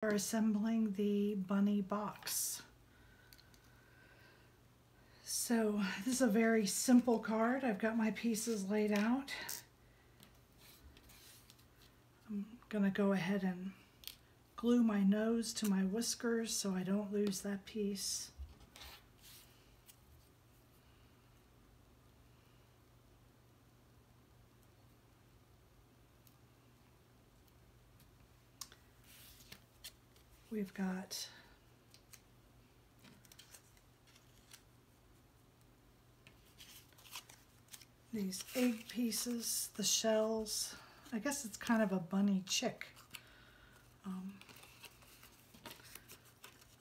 Are assembling the bunny box. So this is a very simple card. I've got my pieces laid out. I'm gonna go ahead and glue my nose to my whiskers so I don't lose that piece. We've got these egg pieces, the shells. I guess it's kind of a bunny chick.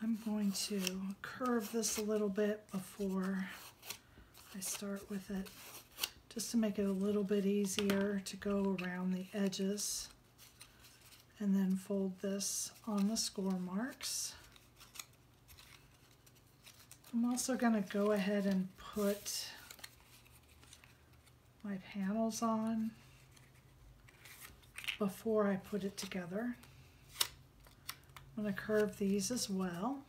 I'm going to curve this a little bit before I start with it, just to make it a little bit easier to go around the edges. And then fold this on the score marks. I'm also going to go ahead and put my panels on before I put it together. I'm going to curve these as well.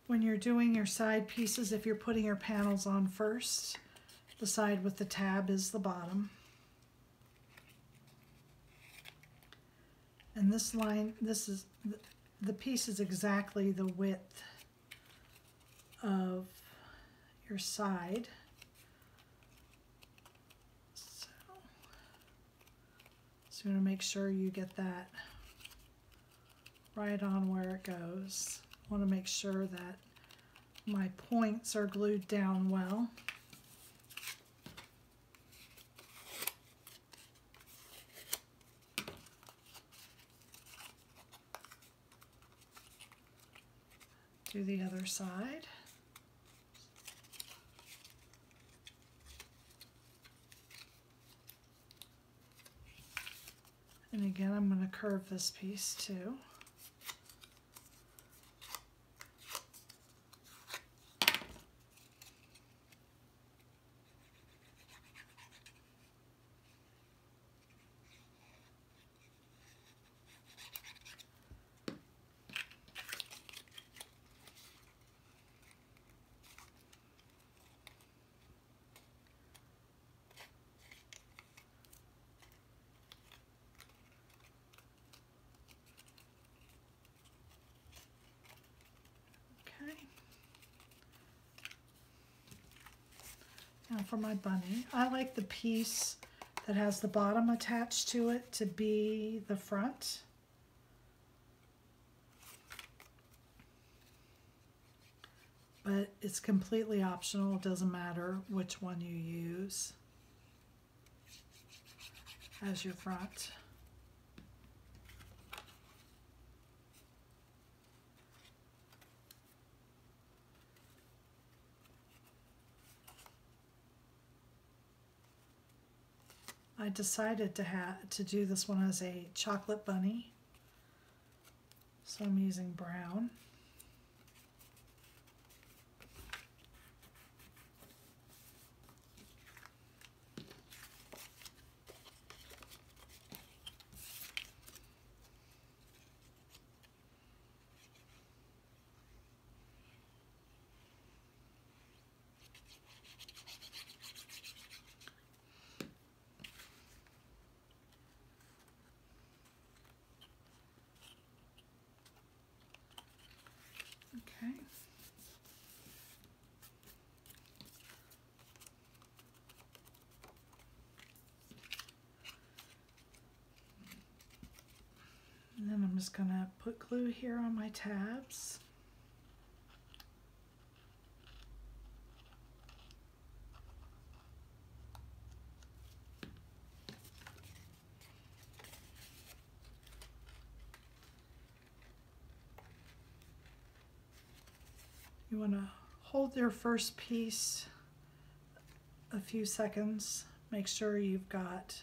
When you're doing your side pieces, if you're putting your panels on first, the side with the tab is the bottom. And this line, the piece is exactly the width of your side. So you want to make sure you get that right on where it goes. I want to make sure that my points are glued down well. Do the other side. And again, I'm going to curve this piece too. Now for my bunny, I like the piece that has the bottom attached to it to be the front. But it's completely optional. It doesn't matter which one you use as your front. I decided to do this one as a chocolate bunny, so I'm using brown. Okay. And then I'm just going to put glue here on my tabs. You want to hold your first piece a few seconds. Make sure you've got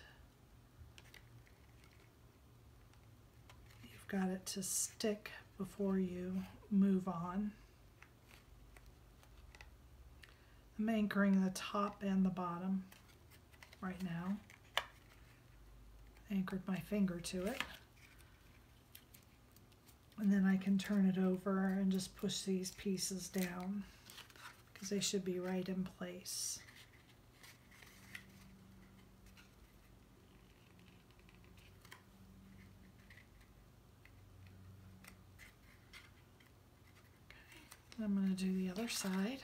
it to stick before you move on. I'm anchoring the top and the bottom right now. Anchored my finger to it. And then I can turn it over and just push these pieces down because they should be right in place. Okay. I'm going to do the other side.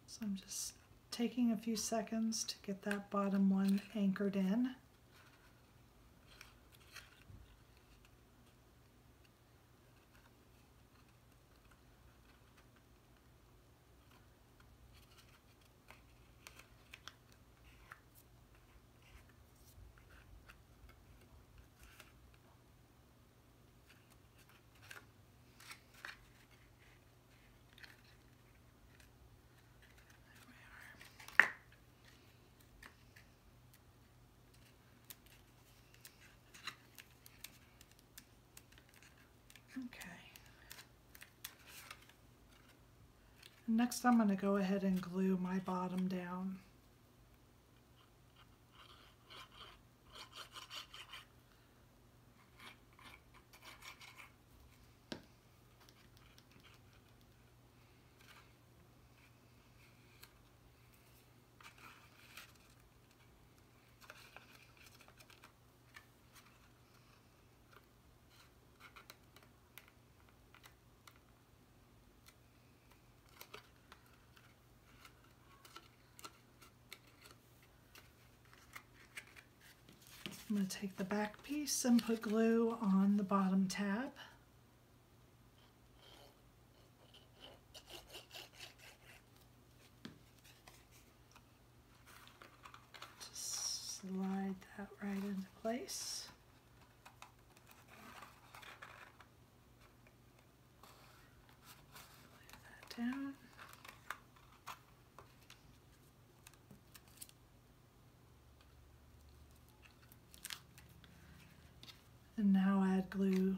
So I'm just taking a few seconds to get that bottom one anchored in. Okay. Next I'm going to go ahead and glue my bottom down. I'm going to take the back piece and put glue on the bottom tab. Just slide that right into place. Lay that down. And now add glue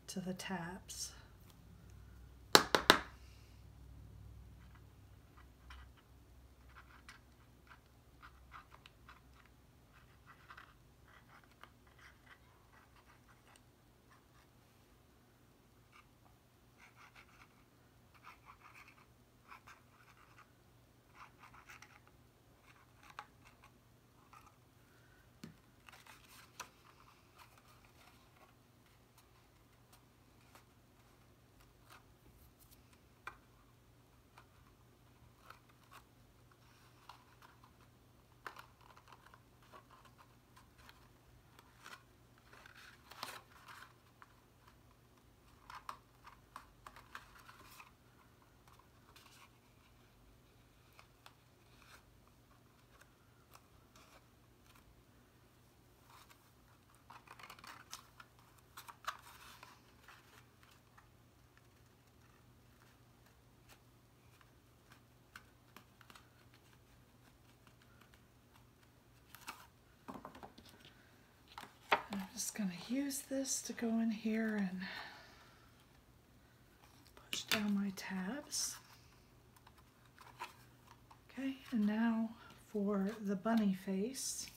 to the tabs. I'm just going to use this to go in here and push down my tabs. Okay, and now for the bunny face,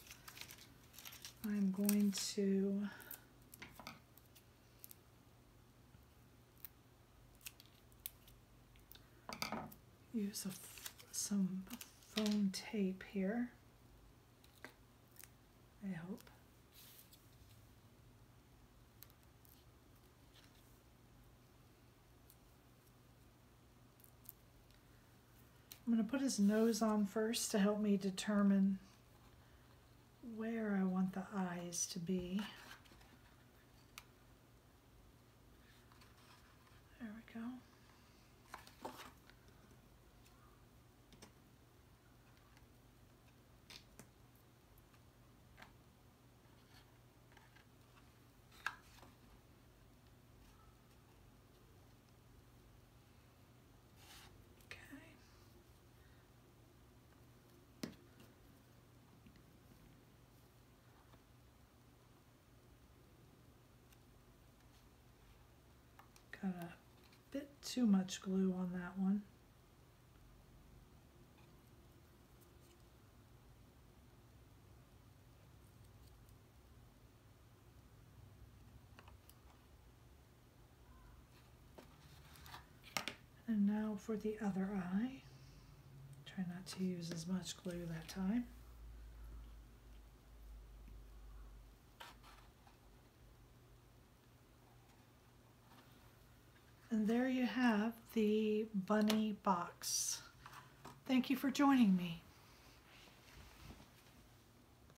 I'm going to use some foam tape here, I hope. I'm going to put his nose on first to help me determine where I want the eyes to be. There we go. Got a bit too much glue on that one. And now for the other eye. Try not to use as much glue that time. And there you have the bunny box. Thank you for joining me.